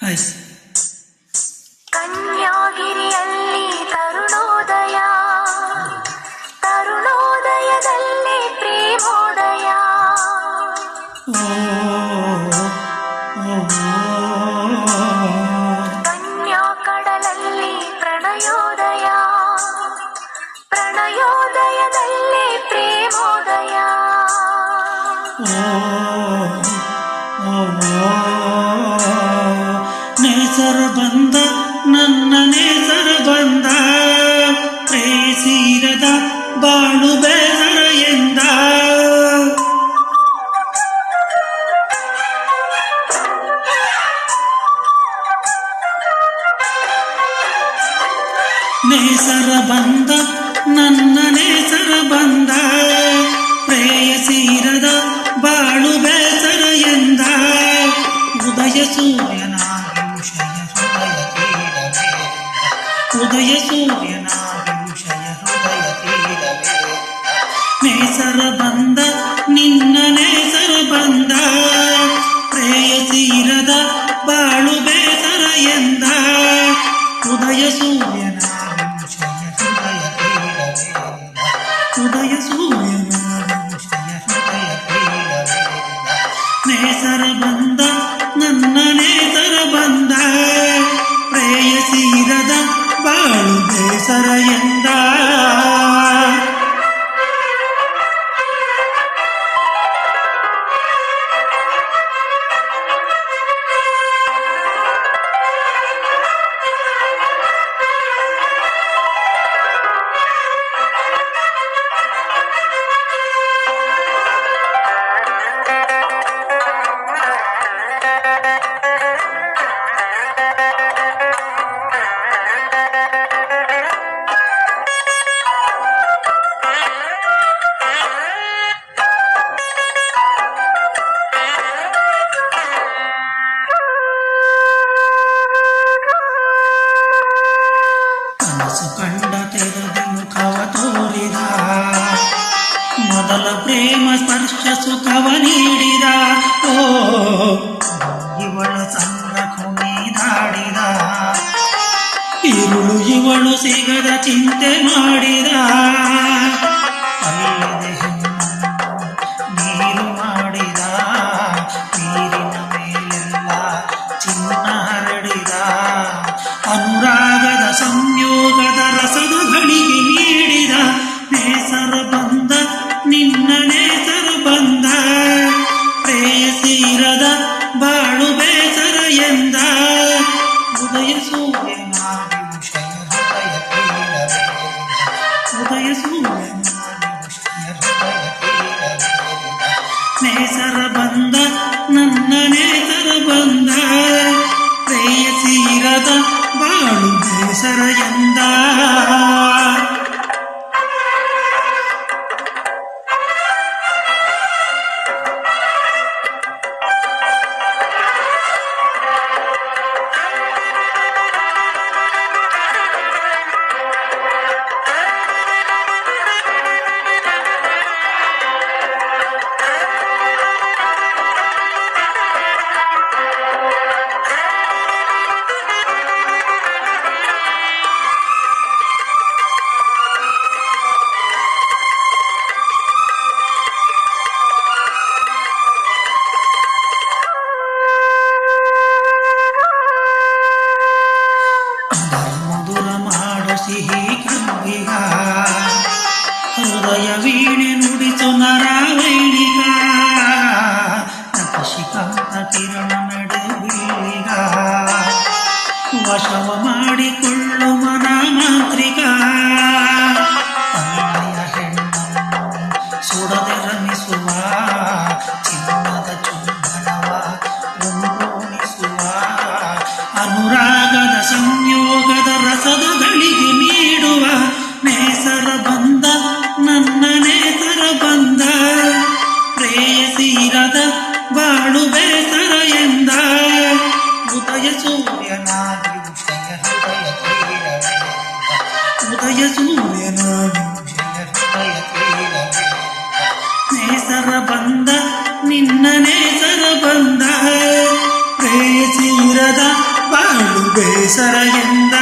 Nice. ಕನ್ಯಾಗಿರಿಯಲ್ಲಿ Tarunodaya, ತರುಣೋದಯದಲ್ಲಿ ಪ್ರೇಮೋದಯ. ಕನ್ಯಾ ಕಡಲಲ್ಲಿ ಪ್ರಣಯೋದಯ, ಪ್ರಣಯೋದಯದಲ್ಲಿ ಪ್ರೇಮೋದಯ. ನೇಸರ ಬಂದ ನನ್ನ ನೇಸರ ಬಂದ, ಪ್ರೇಯಸೀರದ ಬಾಳು ಬೇಸರ ಎಂದ. ನೇಸರ ಬಂದ ನನ್ನ ನೇಸರ ಬಂದ, ಪ್ರೇಯಸೀರದ ಬಾಳು ಬೇಸರ ಎಂದ. ಉದಯ ಸೂರ್ಯನಾಗಿ ವಿಷಯ ಹೃದಯ ತೀರವೇ, ಉದಯ ಸೂರ್ಯನಾಗಿ ವಿಷಯ ಹೃದಯ ತೀರವೇ. ನೇಸರ ಬಂದ ನಿನ್ನ ನೇಸರ ಬಂದ, ಪ್ರೇಯಸೀರದ ಬಾಳು ಬೇಸರ ಎಂದ. ಉದಯ ಸೂರ್ಯನಾಗಿ ವಿಷಯ ಹೃದಯ ತೀರವೇ, ಉದಯ ಸೂರ್ಯನಾಗಿ ವಿಷಯ ಹೃದಯ ತೀರವೇ. ನೇಸರ ಬಂದ ನನ್ನ ನೇಸರ ಬಂದ, ಪ್ರೇಯಸೀರದ ಬಾಳು ಬೇಸರ ಎಂದ. ಕಂಡ ತೆರೆದ ಮುಖವ ತೋರಿದ, ಮೊದಲ ಪ್ರೇಮ ಸ್ಪರ್ಶ ಸುಖವ ನೀಡಿದ. ಓ ಇವಳ ಸಂಗ ಕುಣಿದಾಡಿದ, ಇರುಳು ಇವಳು ಸಿಗದ ಚಿಂತೆ ಮಾಡಿದ. ಅಲ್ಲದೆ ನೀರು ಮಾಡಿದ, ನೀರಿನ ಮೇಲೆಲ್ಲ ಚಿನ್ನ ಹರಡಿದ. ಅನುರಾಗದ ಸಂಯೋಗದ ರಸದ ಗಳಿಗೆ ನೀಡಿದ. ನೇಸರ ಬಂದ ನಿನ್ನ ನೇಸರ ಬಂದ, ಪ್ರೇಯಸೀರದ ಬಾಳು ಬೇಸರ ಎಂದ. ಉದಯ ಸೂರ್ಯನಾಗಿ ವಿಷಯ ಹೃದಯ ತೀರವೇ, ಉದಯ ಸೂರ್ಯನಾಗಿ ವಿಷಯ ಹೃದಯ ತೀರವೇ. ನೇಸರ ಬಂದ ನನ್ನ ನೇಸರ ಬಂದ, ಪ್ರೇಯಸೀರದ ಬಾಳು ಬೇಸರ ಎಂದ. ಸಿಹಿ ಕಬ್ಬಿಗ ಹೃದಯ ವೀಣೆ ನುಡಿಸು ನರಾವೈಣಿಗ, ನಖಶಿಖಾಂತ ಕಿರಣ ನಡುವೀಗ. ವಶವ ಮಾಡಿಕೊಳ್ಳು ಮನ ಮಾಂತ್ರಿಕ, ತನ್ನಯ ಹೆಣ್ಣನ್ನು ಸುಡದೆ ರಮಿಸುವ. ಚಿನ್ನದ ಚುಂಬನವ ಉಂಗೋಣಿಸುವ. ಅನುರಾಗದ ಸಂಯೋಗದ ರಸದ ಗಳಿಗೆ ನೀಡುವ. ನೇಸರ ಬಂದ ನನ್ನ ನೇಸರ ಬಂದ, ಪ್ರೇಯಸೀರದ ಬಾಳು ಬೇಸರ ಎಂದ. ಉದಯ ಸೂರ್ಯನಾಗಿ ವಿಷಯ ಹೃದಯ ತೀರವೇ, ಉದಯ ಸೂರ್ಯನಾಗಿ ವಿಷಯ ಹೃದಯ ತೀರವೇ. ನೇಸರ ಬಂದ ನಿನ್ನ ನೇಸರ ಬಂದ, ಪ್ರೇಯಸೀರದ ಬೇಸರ ಎಂದ